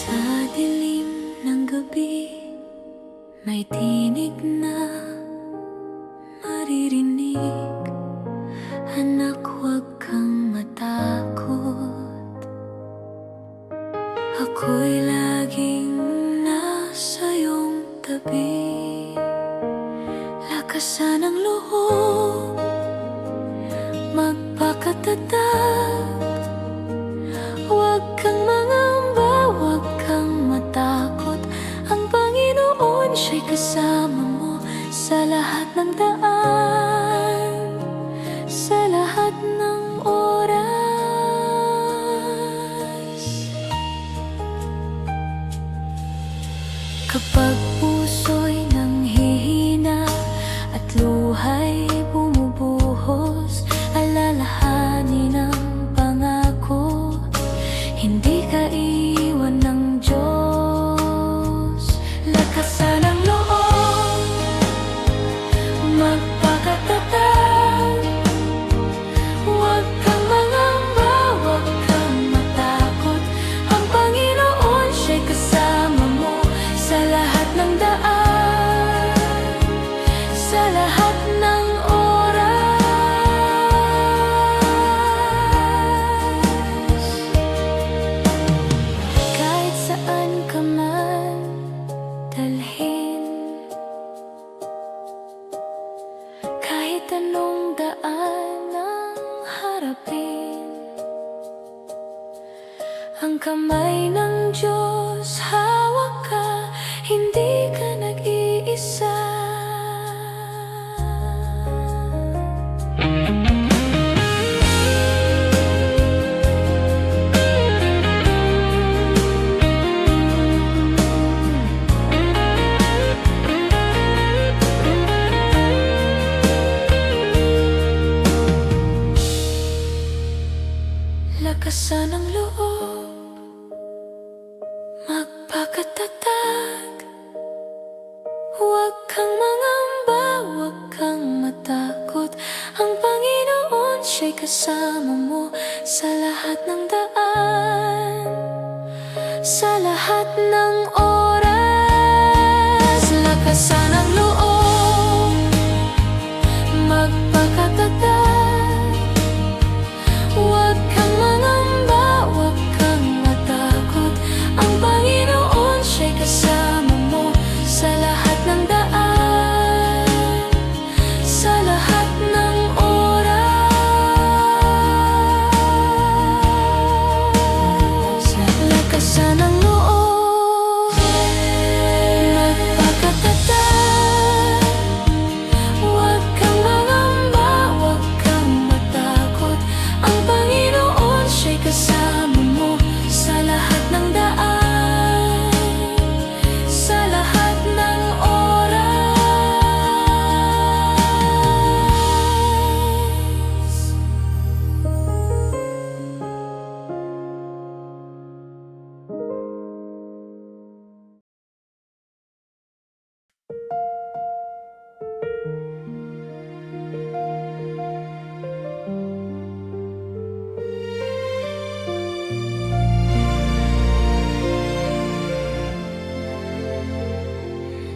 Sa dilim ng gabi, may tinig na maririnig. Anak, huwag kang matakot. Ako'y laging nasa iyong tabi. Lakasan ang loob, magpakatatag. Huwag kang mangamba, huwag kang matakot. Ang Panginoon siya'y kasama mo sa lahat ng daan, sa lahat ng oras. Kapag puso'y nanghihina at luha'y bumubuhos, alalahanin ang pangako, hindi ka iwan ng Diyos. Lakasan ang loob, magpakatatag. Huwag kang mangamba, huwag kang matakot. Ang Panginoon siya'y kasama mo sa lahat ng daan, sa lahat ng oras. Kahit saan ka man dalhin, kahit anong daan ang harapin, ang kamay ng Diyos hawak ka, hindi ka nag-iisa. Lakasan ang loob, magpakatatag. Huwag kang mangamba, huwag kang matakot. Ang Panginoon siya'y kasama mo sa lahat ng daan, sa lahat ng oras. Lakasan ang loob, magpakatatag. Huwag kang mangamba, huwag kang matakot. Ang Panginoon siya'y kasama mo sa lahat ng daan, sa lahat ng oras. Lakasan ang loob, magpakatatag. Huwag kang mangamba, huwag kang matakot. Ang Panginoon siya'y kasama mo sa lahat ng daan, sa lahat ng oras.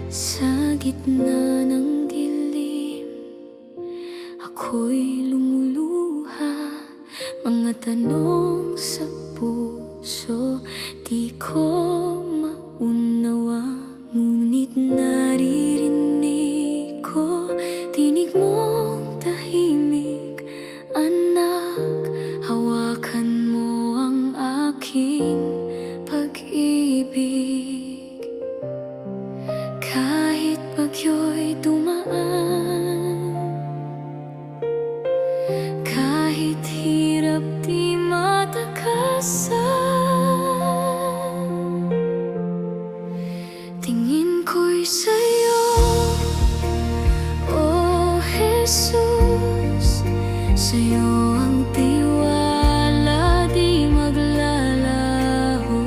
Sa gitna ng dilim, ako'y lumuluha. Mga tanong sa puso, di ko maunawa. Ngunit naririnig ko tinig mong tahimik. Anak, hawakan mo ang aking pag-ibig. Kahit bagyo'y dumaan, kahit hirap di matakasan, tingin ko'y sa'yo, O Jesus. Sa'yo ang tiwala, di maglalaho.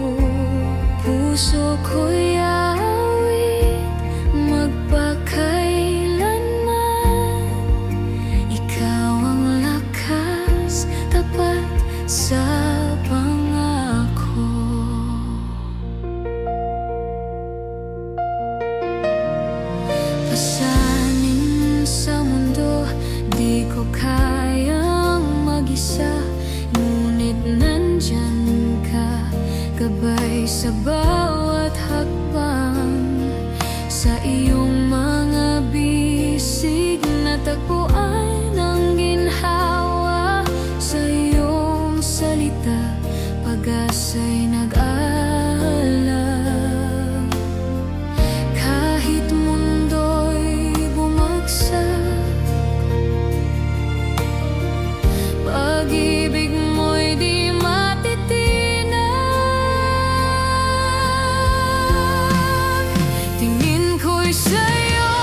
Puso ko'y awit, magpakailanman. Ikaw ang lakas, tapat sa pangako. gabay sa bawat hakbang, sa iyong mga bisig na tagpuan ang ginhawa, sa iyong salita pag-asa'y nag-alab. Kahit mundo'y bumagsak, pag-ibig mo'y di matitinag. Tingin ko'y sa'yo,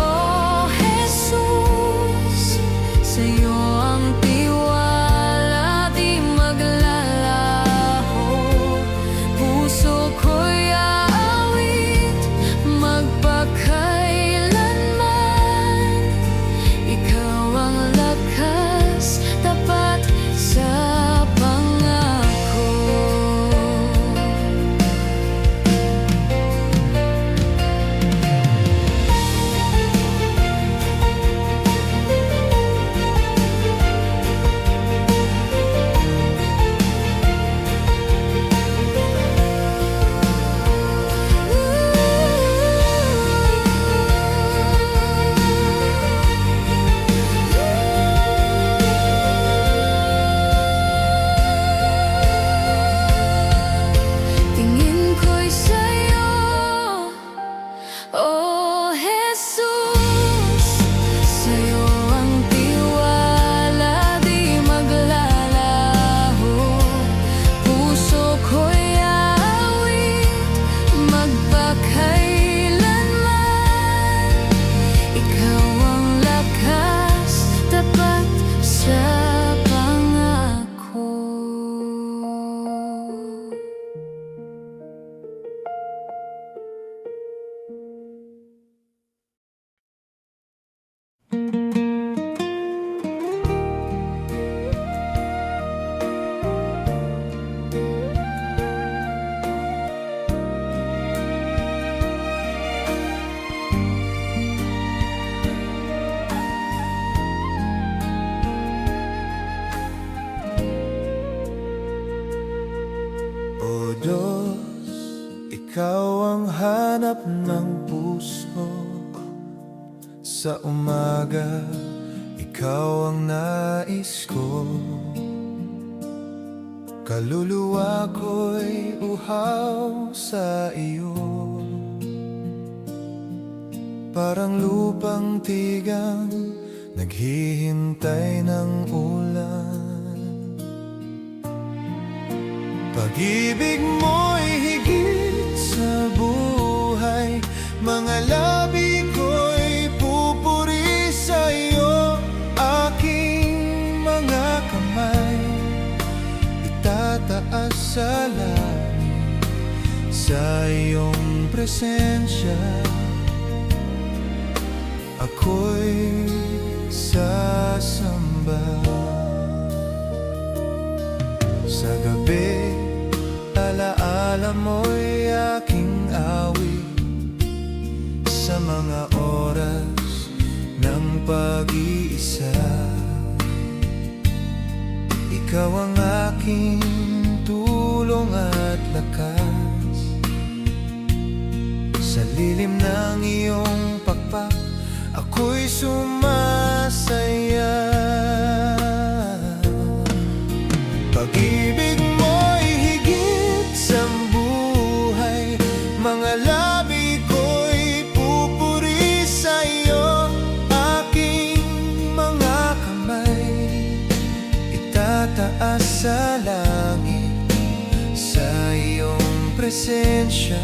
oh Jesus, sa'yo ang tiwala di maglalaho. Puso ko'y aawit magpakailanman. Ikaw ang lakas, tapat sa pangako. Tingin ko'y sa'yo, oh Jesus, sa'yo ang tiwala di maglalaho. Puso ko'y aawit magpakailanman. Ikaw ang lakas, tapat sa pangako. O Diyos, Ikaw ang hanap ng puso. Sa umaga, Ikaw ang nais ko. Kaluluwa ko'y uhaw sa iyo. Parang lupang tigang naghihintay ng ulan. Pag-ibig mo'y higit sa buhay, mga labi ko'y pupuri sa iyo. Aking mga kamay itataas sa langit, sa iyong presensya ako'y sasamba. Sa gabi, alaala mo'y aking awit. Sa mga oras ng pag-iisa, ikaw ang aking tulong at lakas. Sa lilim ng iyong pakpak, ako'y sumasaya. Pag-ibig mo'y higit sa buhay, mga labi ko'y pupuri sa iyo. Aking mga kamay itataas sa langit, sa iyong presensya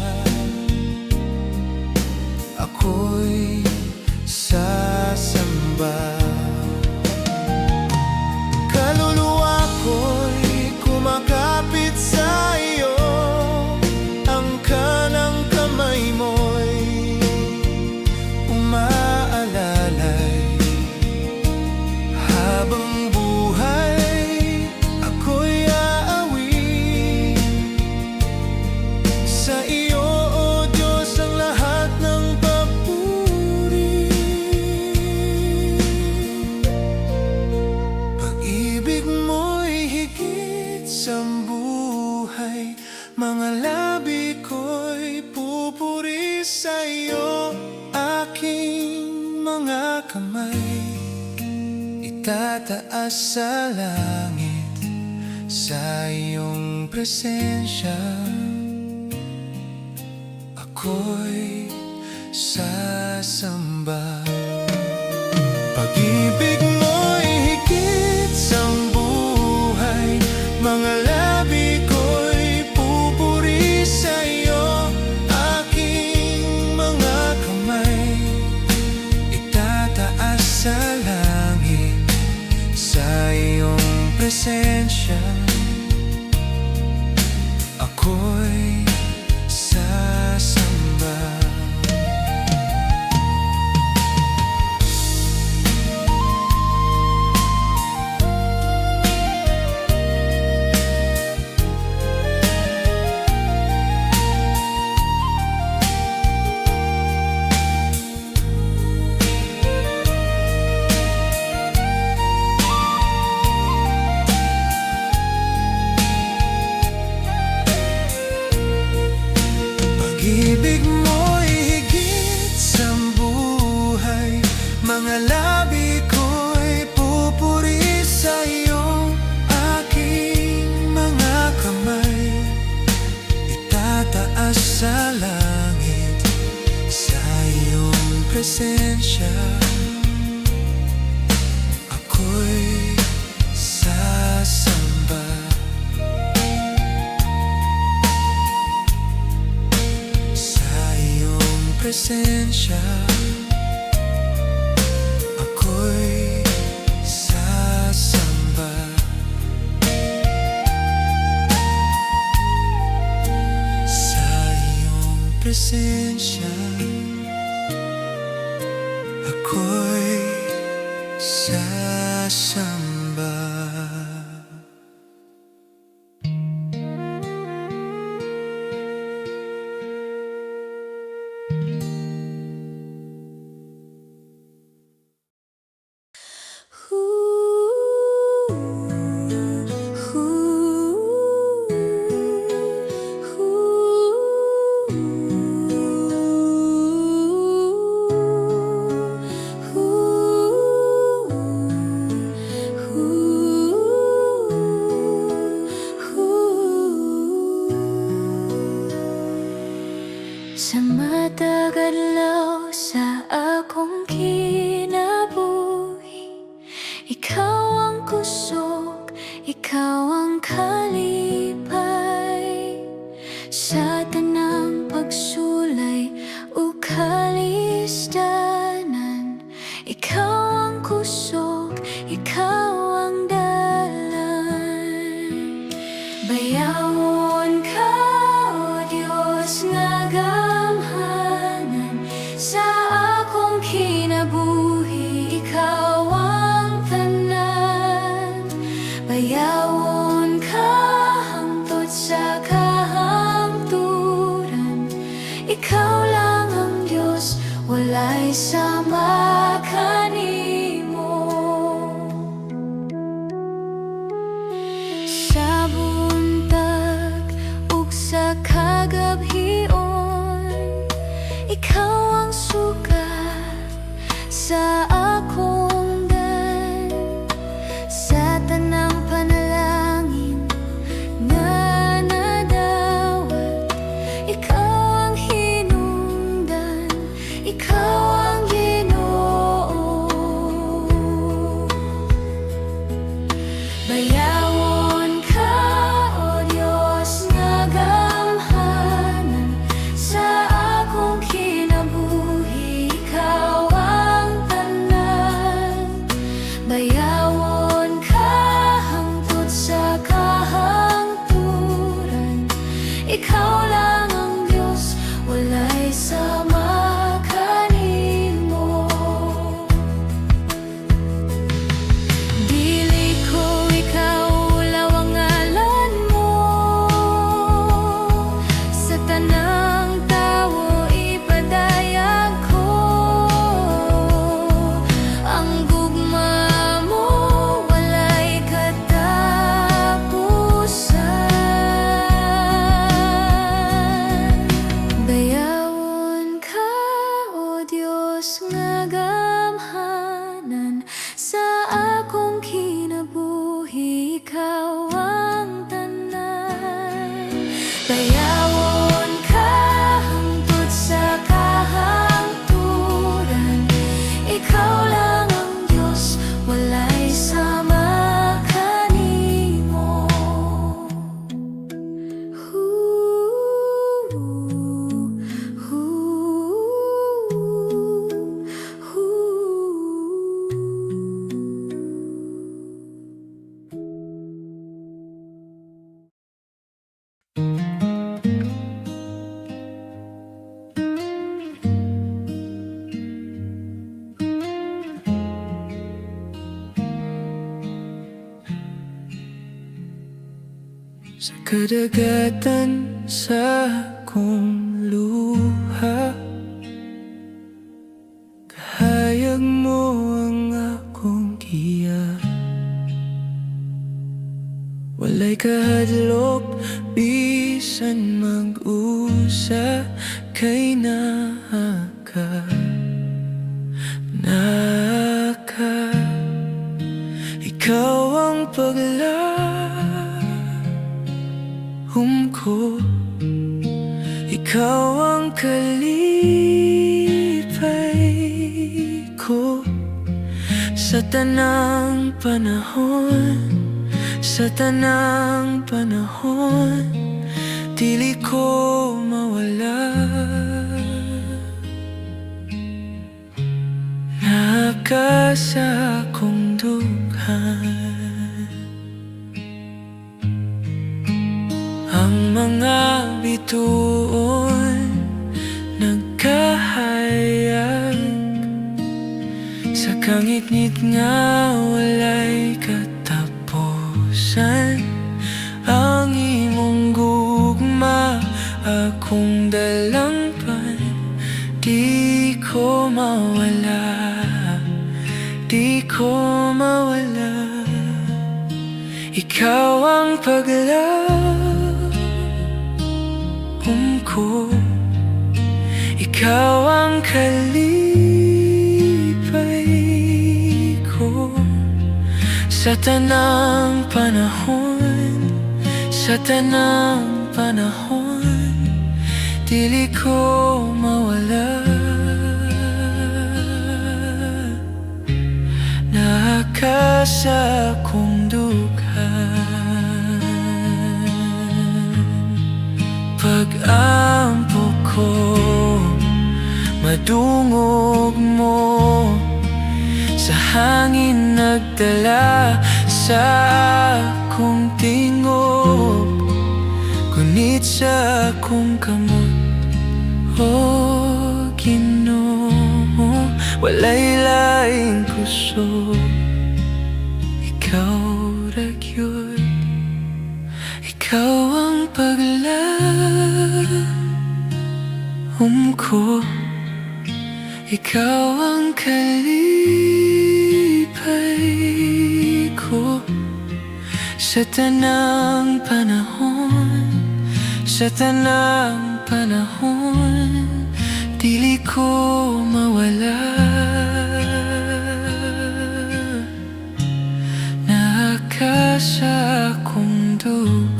ako'y sasamba. Kaluluwa ko'y kumakapit sa iyo, ang kanang kamay mo'y umaalalay. Habang buhay, ako'y aawit sa iyo, O Diyos, ang lahat ng papuri. mga labi ko'y pupuri sa'yo. Aking mga kamay itataas sa langit sa iyong presensya. Ako'y sasamba. Pag-ibig mo'y higit sa buhay, mga labi ko'y pupuri sa'yo. Aking mga kamay itataas sa langit sa iyong presensya. Ako'y sasamba. Pag-ibig mo'y higit sa buhay, mga labi ko'y pupuri sa'yo. Aking mga kamay itataas sa langit sa iyong presensya. Ako'y sasamba. Presensya, ako'y sasamba. Sa iyong presensya, ako'y sasamba. Sa matagalaw sa akong kinabuhi, ikaw ang kusog, ikaw ang kalipay. Sa tanang pagsulay o kalisdanan, ikaw ang kusog, ikaw ang dalan. Bayawon ka, O Diyos nga gamhanan, sa akong kinabuhi, ikaw ang tanan. Bayawon ka hangtod sa kahangturan, ikaw lang ang Diyos, walay sama kanimo. Sa buntag ug sa kagabhion, ikaw ang sugat sa akong dan. Sa tanang panalangin nga nadawat, ikaw ang hinungdan, ikaw ang Ginoo. Bayawon ka, O Diyos nga gamhanan, sa akong kinabuhi, ikaw ang tanan. Bayawon ka hangtod sa kahangturan, ikaw lang ang Diyos, walay sama kanimo. Dili ko ikaw lawangalan mo, sa tanang tawo ipadayag ko. Ang gugma mo walay katapusan. Dayawon ka hangtod sa kahangturan. Ikaw lang ang Diyos, walay sama kanimo. Sa kadagatan sa akong luha, kahayag mo ang akong giya. Walay kahadlok, bisan mag-usa, kay naka ikaw ang ko, ikaw ang kalipay ko. Sa tanang panahon, sa tanang panahon, dili ko mawala. Nakasa akong dughan ang mga bituon, nagkahayag sa kangit-ngit nga walay katapusan. Ang imong gugma akong dalampan, di ko mawala, di ko mawala. Ikaw ang ko, ikaw ang kalipay ko. Sa tanang panahon, sa tanang panahon, dili ko mawala. Nakasa akong dughan pag-ampo ko, madungog mo sa hangin nagdala sa akong tingog, kunit sa akong kamot. O Ginoo, walay laing kusog, ikaw ra gyud, ikaw ang ko, ikaw ang kalipay ko. Sa tanang panahon, sa tanang panahon, dili ko mawala. Nakasa akong dughan.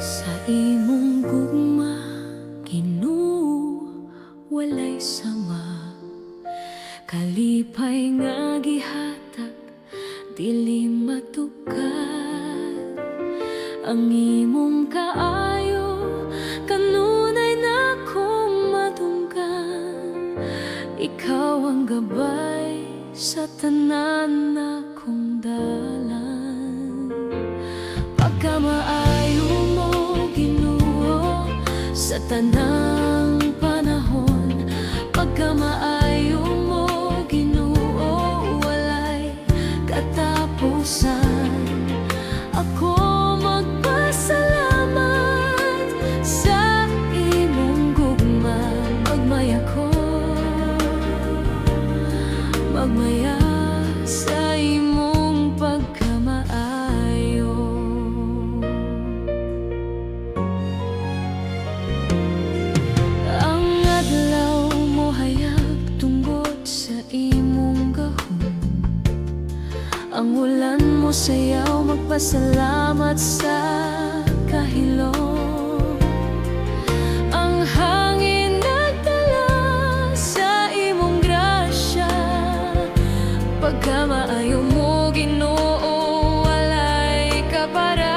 Sa imong gugma, Ginoo, walay sama. Kalipay nga gihatag, dili matugkad. Ang imong kaayo, kanunay na kong matunggan. Ikaw ang gabay sa tanan na kong dalan. Pagkamaayo mo, Ginoo, sa tanang panahon. Pagkamaayo mo, Ginoo, walay katapusan. Ako magpasalamat sa imong gugma. Magmaya ko, magmaya sa imong pagkamaayo. Pasalamat sa kahilom. Ang hangin nagdala sa imong grasya. Pagka maayo mo, Ginoo, walay kapara.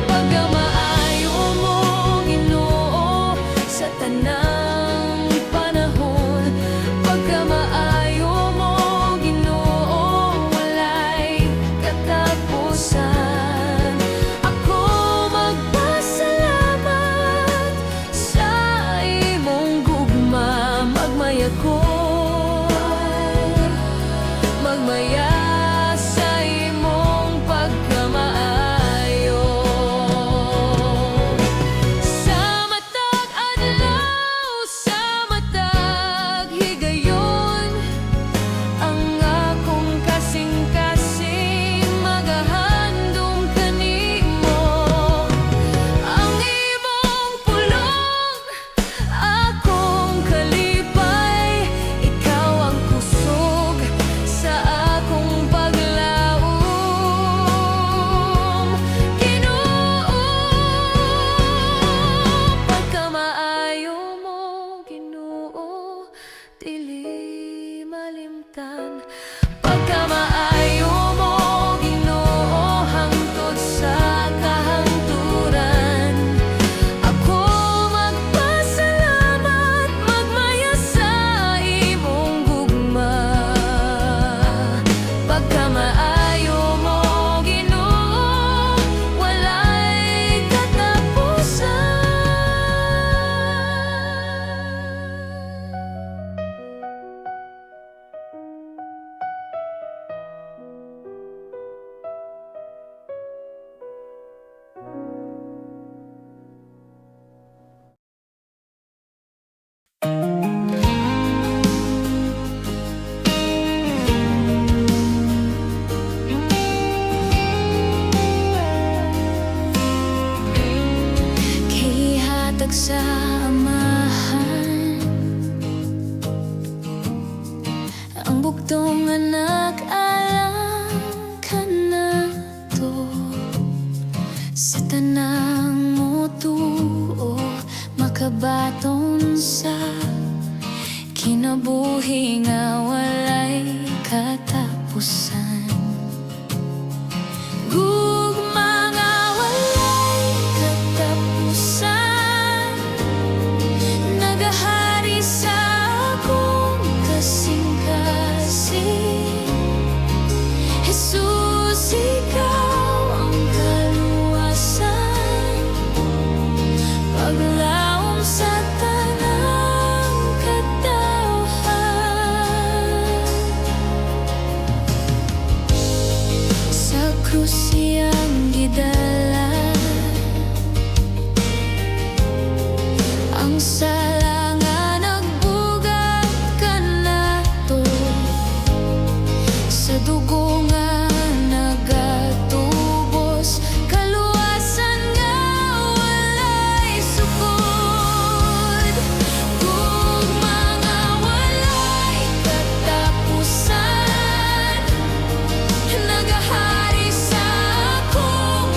Pagka maayo mo, Ginoo, sa tanang panahon. Pagka maayo mo, Ginoo, walay katapusan. Ako magpasalamat sa imong gugma. Magmaya sa imong pagkamaayo. Sa matag adlaw, sa matag higayon, ang akong kasing-kasing magahandom kanimo. Ang imong pulong, akong kalipay. Ikaw ang kusog sa akong paglaom. Ginoo, pagka maayo mo, Ginoo, dili malimtan. Pagka maayo mo, Ginoo, hangtod sa kahangturan. Ako magpasalamat, magmaya sa imong gugma. Pagka maayo mo, Ginoo, walay katapusan. Kay hatag sa amahan, ang bugtong anak alam ka na to. Sa tanang motuo, makabaton sa kinabuhi nga walay katapusan. Gugma nga walay katapusan, nagahari sa akong kasing-kasing. Jesus, ikaw ang kaluwasan, paglaom sa tanang katawhan. Sa krus siyang gidala, ang sala nga nagbugat ka nato. Sa dugo nga nagatubos, kaluwasan nga walay sukod. Gugma nga walay katapusan, nagahari sa akong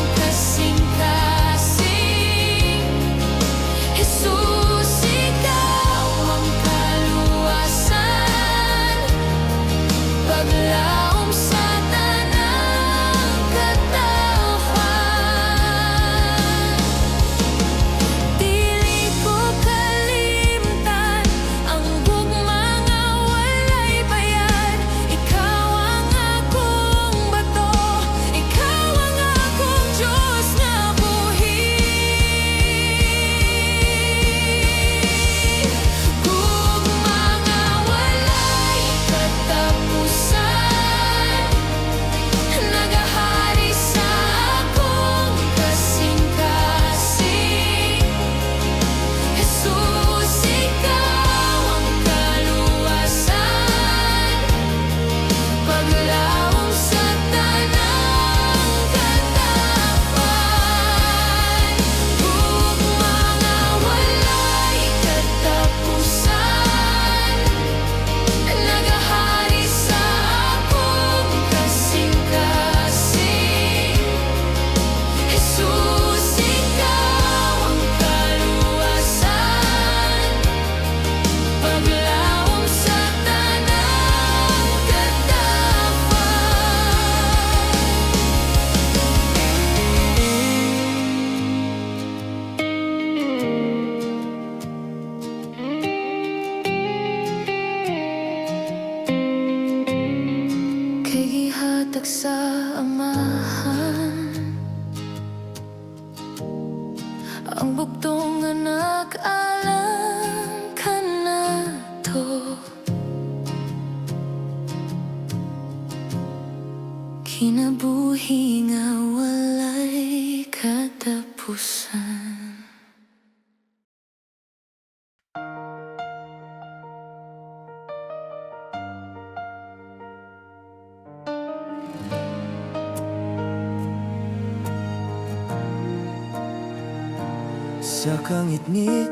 sa kangit-ngit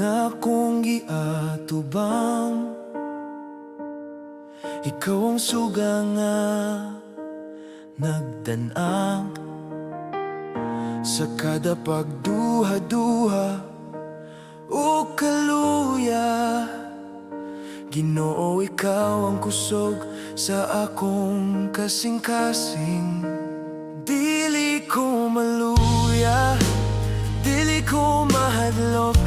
nga akong giatubang. Ikaw ang suga nga nagdanang sa kada pagduha-duha o kaluya. Ginoo, ikaw ang kusog sa akong kasing-kasing. Dili ko maluya, dili ko mahadlok,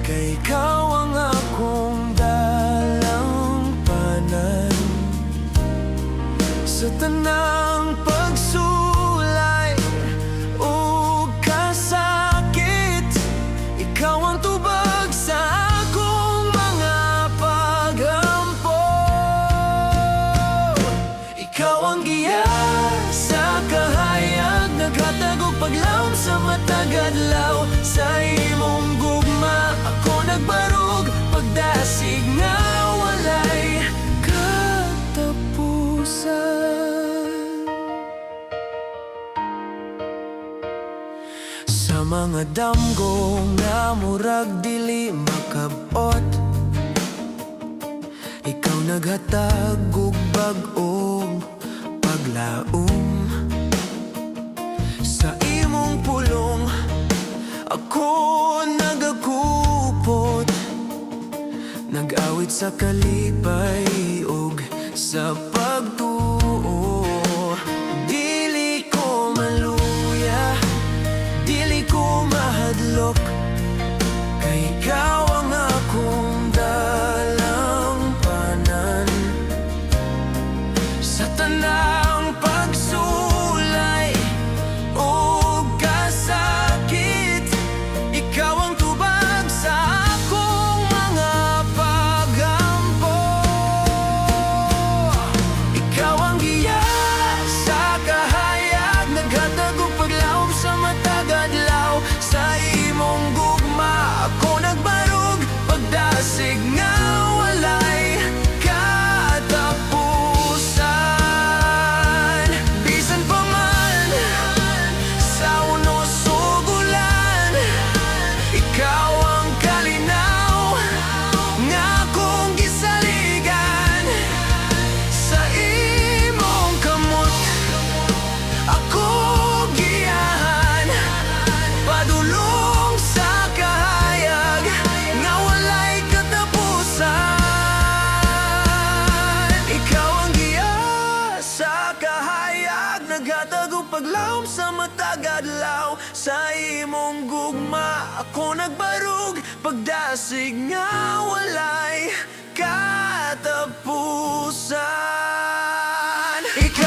kay ikaw ang akong dalampanan. Sa tanang pagsulay o kasakit, ikaw ang tubag sa akong mga paghampo. Ikaw ang giya sa kahayag, naghatag og paglaom sa matag adlaw. Sa imong gugma ako nagbarug, pagdasig nga walay katapusan. Sa mga damgo nga murag dili makabot, ikaw naghatag og bag-ong paglaom. Sa imong pulong ako nagakupot, nag-awit sa kalipay ug sa pagtuo. Dili ko maluya, dili ko mahadlok, kay ikaw ang akong dalampanan. Sa tanang pagsulay o kasakit, ikaw ang tubag sa akong mga paghampo. Ikaw ang giya sa kahayag, naghatag og paglaom sa matag adlaw. Sa imong gugma ako nagbarug, pagdasig nga walay katapusan. Bisan pa man sa unos ug ulan, ikaw ang kalinaw nga akong gisaligan. Sa imong kamot ako giyahan, padulong sa kahayag nga walay katapusan. Ikaw ang giya sa kahayag, naghatag og paglaom sa matag adlaw. Sa imong gugma ako nagbarug, pagdasig nga walay katapusan. Ikaw